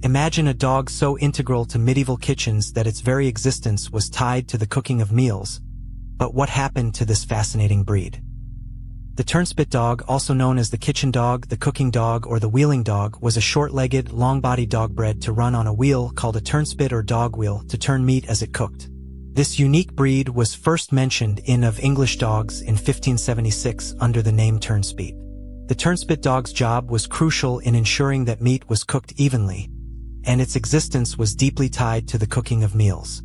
Imagine a dog so integral to medieval kitchens that its very existence was tied to the cooking of meals. But what happened to this fascinating breed? The Turnspit dog, also known as the kitchen dog, the cooking dog, or the wheeling dog, was a short-legged, long-bodied dog bred to run on a wheel called a turnspit or dog wheel to turn meat as it cooked. This unique breed was first mentioned in Of English Dogs in 1576 under the name Turnspit. The Turnspit dog's job was crucial in ensuring that meat was cooked evenly, and its existence was deeply tied to the cooking of meals.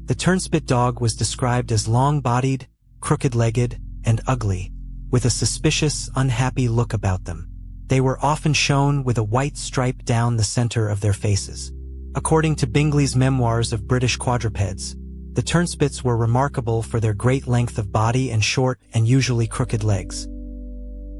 The Turnspit dog was described as long-bodied, crooked-legged, and ugly, with a suspicious, unhappy look about them. They were often shown with a white stripe down the center of their faces. According to Bingley's Memoirs of British Quadrupeds, the Turnspits were remarkable for their great length of body and short and usually crooked legs.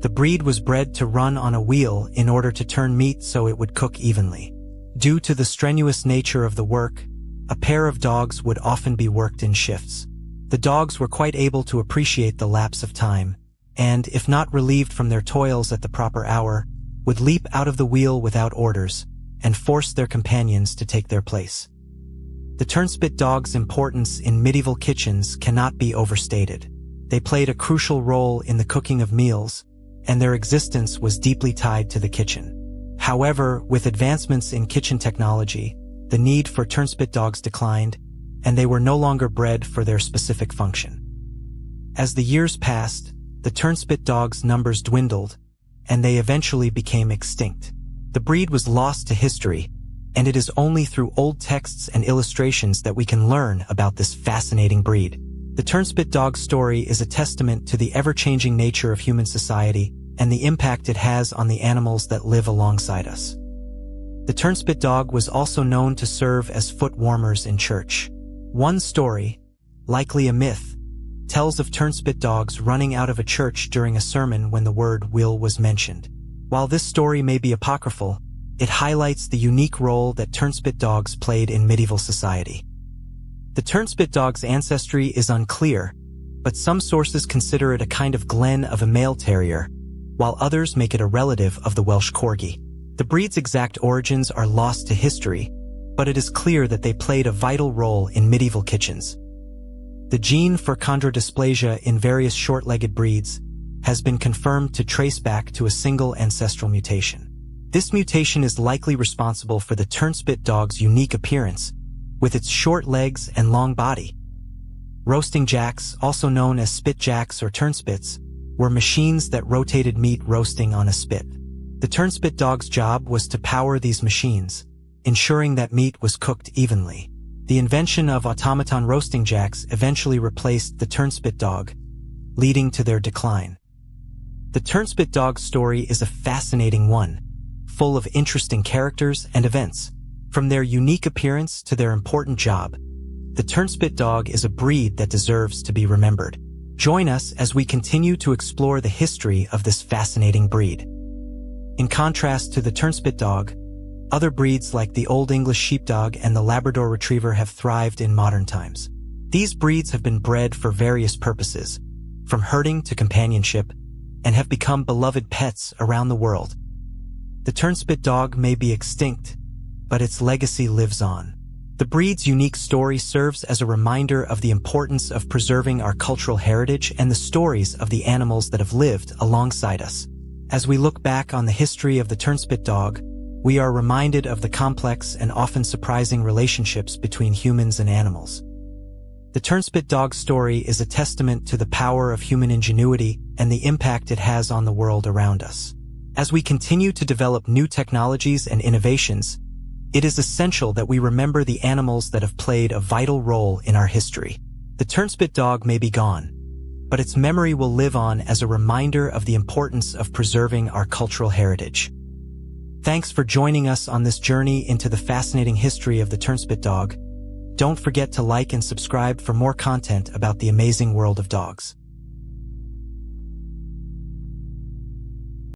The breed was bred to run on a wheel in order to turn meat so it would cook evenly. Due to the strenuous nature of the work, a pair of dogs would often be worked in shifts. The dogs were quite able to appreciate the lapse of time, and, if not relieved from their toils at the proper hour, would leap out of the wheel without orders and force their companions to take their place. The Turnspit dog's importance in medieval kitchens cannot be overstated. They played a crucial role in the cooking of meals, and their existence was deeply tied to the kitchen. However, with advancements in kitchen technology, the need for Turnspit dogs declined, and they were no longer bred for their specific function. As the years passed, the Turnspit dogs' numbers dwindled, and they eventually became extinct. The breed was lost to history, and it is only through old texts and illustrations that we can learn about this fascinating breed. The Turnspit dog's story is a testament to the ever-changing nature of human society and the impact it has on the animals that live alongside us. The Turnspit dog was also known to serve as foot warmers in church. One story, likely a myth, tells of Turnspit dogs running out of a church during a sermon when the word "will" was mentioned. While this story may be apocryphal, it highlights the unique role that Turnspit dogs played in medieval society. The Turnspit dog's ancestry is unclear, but some sources consider it a kind of glen of a male terrier, while others make it a relative of the Welsh corgi. The breed's exact origins are lost to history, but it is clear that they played a vital role in medieval kitchens. The gene for chondrodysplasia in various short-legged breeds has been confirmed to trace back to a single ancestral mutation. This mutation is likely responsible for the Turnspit dog's unique appearance, with its short legs and long body. Roasting jacks, also known as spit jacks or turnspits, were machines that rotated meat roasting on a spit. The Turnspit dog's job was to power these machines, ensuring that meat was cooked evenly. The invention of automaton roasting jacks eventually replaced the Turnspit dog, leading to their decline. The Turnspit dog's story is a fascinating one, full of interesting characters and events. From their unique appearance to their important job, the Turnspit dog is a breed that deserves to be remembered. Join us as we continue to explore the history of this fascinating breed. In contrast to the Turnspit dog, other breeds like the Old English Sheepdog and the Labrador Retriever have thrived in modern times. These breeds have been bred for various purposes, from herding to companionship, and have become beloved pets around the world. The Turnspit dog may be extinct, but its legacy lives on. The breed's unique story serves as a reminder of the importance of preserving our cultural heritage and the stories of the animals that have lived alongside us. As we look back on the history of the Turnspit dog, we are reminded of the complex and often surprising relationships between humans and animals. The Turnspit dog's story is a testament to the power of human ingenuity and the impact it has on the world around us. As we continue to develop new technologies and innovations, it is essential that we remember the animals that have played a vital role in our history. The Turnspit dog may be gone, but its memory will live on as a reminder of the importance of preserving our cultural heritage. Thanks for joining us on this journey into the fascinating history of the Turnspit dog. Don't forget to like and subscribe for more content about the amazing world of dogs.